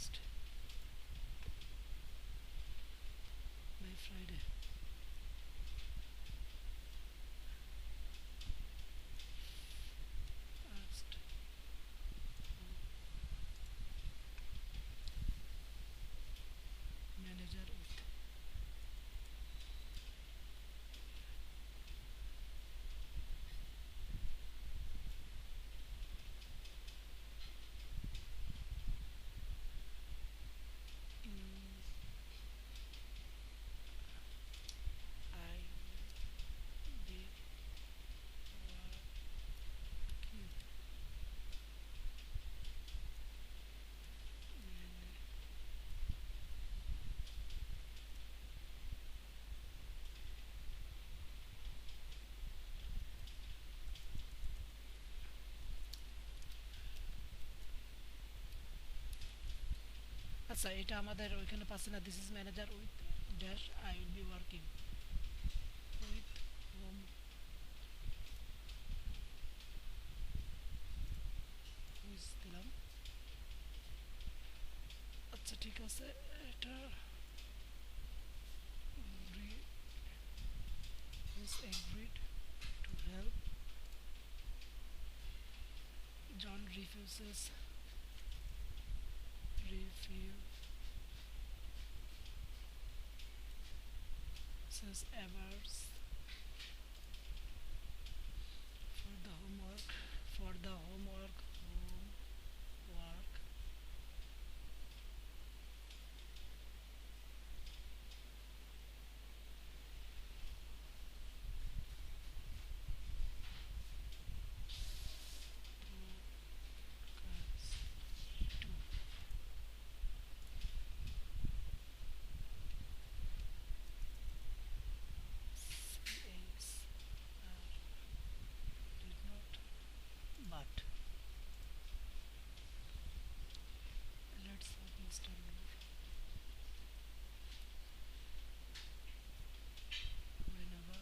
latest by Friday. Asked manager with mm, I will be working আচ্ছা এটা আমাদের ওইখানে পাচ্ছে না this is manager with dash I will be working with home quiz দিলাম আচ্ছা ঠিক আছে এটা is agreed to help John refuses Evers for the homework focus to CAs did not, but let's hope Mr. Noor whenever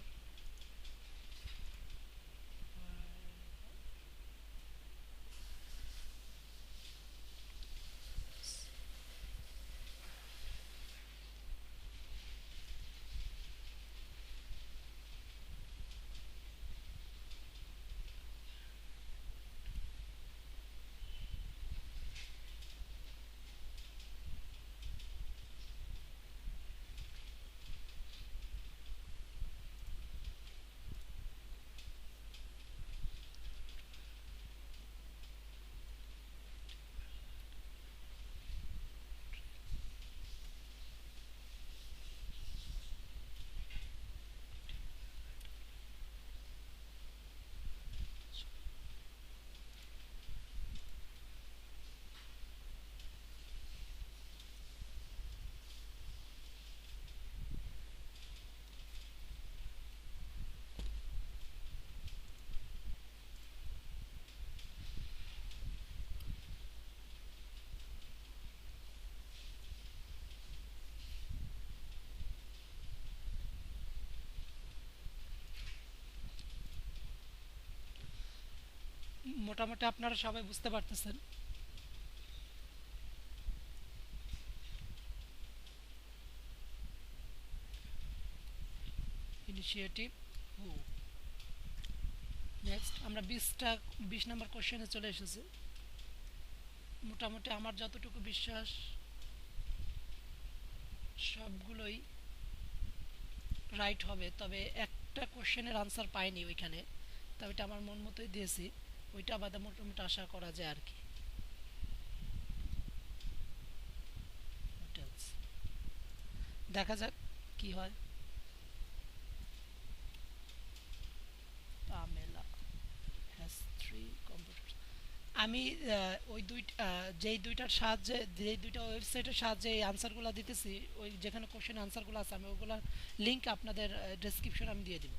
মোটামুটি আপনারা সবাই বুঝতে পারতেছেন ইনিশিয়েটিভ হু নেক্সট আমরা 20 নম্বর কোশ্চেনে চলে এসেছি মোটামুটি আমার যতটুকু বিশ্বাস সবগুলোই রাইট হবে তবে একটা কোশ্চেনের আনসার পাইনি ওইখানে তবে এটা আমার মন মতোই দিয়েছি ওইটা বাদে মোটামুটি আশা করা যায় আর কি হোটেলস দেখা যাক কি হয় পামেলা হ্যাজ 3 কম্পিউটার আমি ওই যেই দুইটার সাহায্যে যেই দুইটা ওয়েবসাইটের সাহায্যে এই আনসারগুলো দিতেছি ওই যেখানে কোশ্চেন আনসারগুলো আছে আমি ওগুলোর লিঙ্ক আপনাদের ডেসক্রিপশন আমি দিয়ে দিব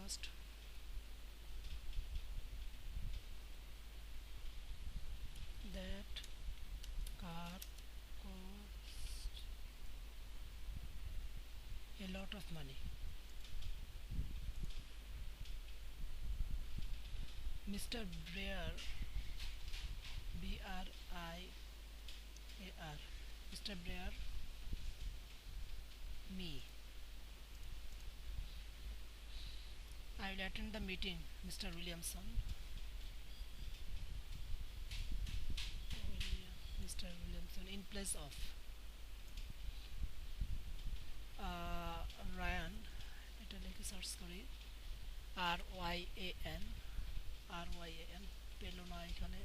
cost that car cost a lot of money. Mr. Breyer, Briar, Mr. Breyer, me. I will attend the meeting, Mr. Williamson. Mr. Williamson in place of Ryan, এটা লিখে সার্চ করি, আর ওয়াই এ এন পেল না এখানে।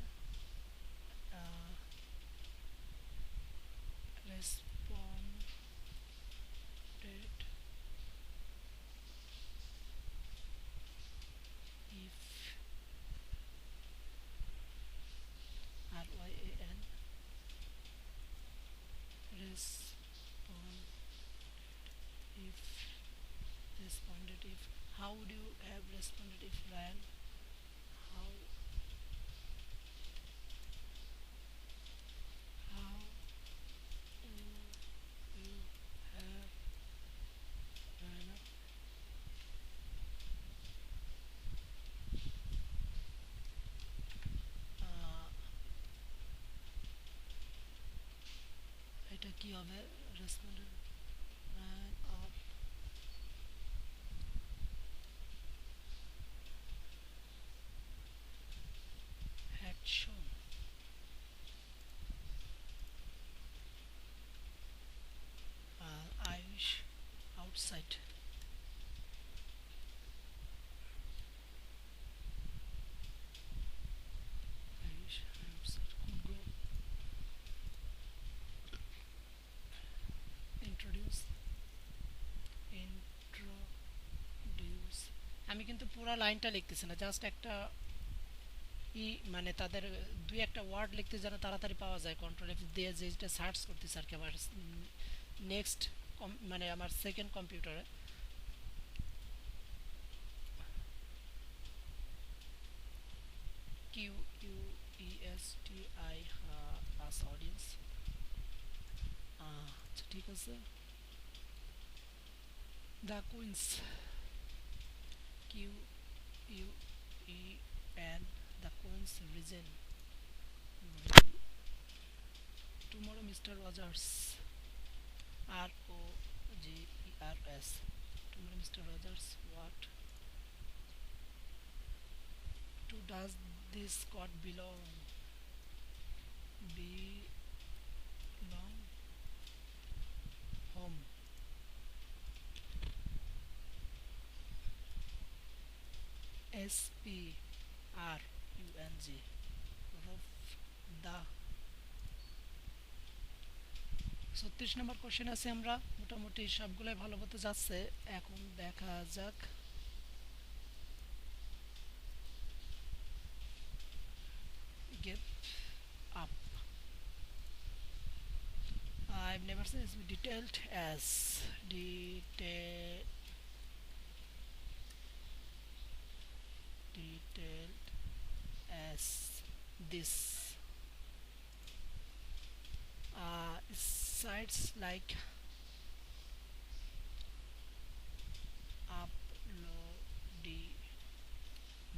Responded if RYAN respond if responded if how would you have responded if Ryan, how how would you have Ryan এটা কি হবে responded Ryan of had shown Irish outside Irish outside could go introduce introduce আমি কিন্তু পুরো লাইনটা লিখতেছি না, just একটা মানে তাদের দুই একটা ওয়ার্ড লিখতে যেন তাড়াতাড়ি পাওয়া যায়, কন্ট্রোল এফ দিয়ে যেটা সার্চ করতেছি আর কি আমার নেক্সট মানে আমার সেকেন্ড কম্পিউটারে। QUESTI আস অডিয়েন্স, আচ্ছা ঠিক আছে। The Queen's QUEN the Queen's region. Tomorrow Mr. Rogers, ROGERS. Tomorrow Mr. Rogers, what to does this court belong? Belong home. SPRUNG roof the 36 number question আছে, আমরা মোটামুটি সবগুলোই ভালো মতো যাচ্ছে। এখন দেখা যাক give up. I've never seen it detailed as detailed as this. Sites like upload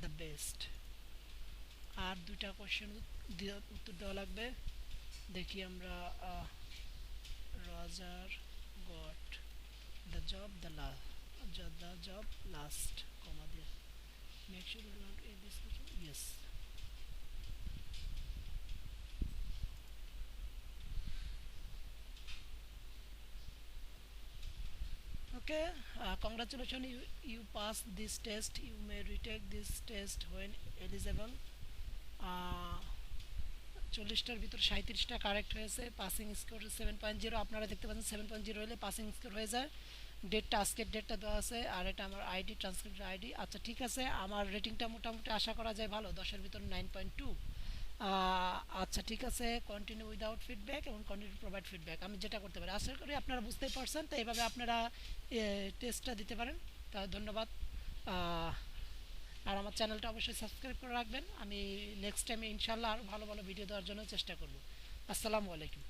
the best. আর দুইটা কোশ্চেন উত্তর দেওয়া লাগবে, দেখি আমরা। Roger goat the job last comma দিয়ে make sure you don't add this question. Yes, okay. Congratulations, you passed this test. You may retake this test when eligible. 40টার ভিতর 37টা correct হয়েছে, passing score 7.0। আপনারা দেখতে পাচ্ছেন 7.0 হলে পাসিং স্কোর হয়ে যায়। ডেটটা আজকের ডেটটা দেওয়া আছে, আর এটা আমার আইডি, ট্রান্সক্রিপ্টের আইডি। আচ্ছা ঠিক আছে, আমার রেটিংটা মোটামুটি আশা করা যায় ভালো, 10-এর ভিতর 9.2। আচ্ছা ঠিক আছে, কন্টিনিউ উইদাউট ফিডব্যাক এবং কন্টিনিউ প্রোভাইড ফিডব্যাক আমি যেটা করতে পারি। আশা করি আপনারা বুঝতেই পারছেন, তো এইভাবে আপনারা টেস্টটা দিতে পারেন। তা ধন্যবাদ। আহ, আর আমার চ্যানেলটা অবশ্যই সাবস্ক্রাইব করে রাখবেন। আমি নেক্সট টাইমে ইনশাল্লাহ আরও ভালো ভালো ভিডিও দেওয়ার জন্য চেষ্টা করব। আসসালামু আলাইকুম।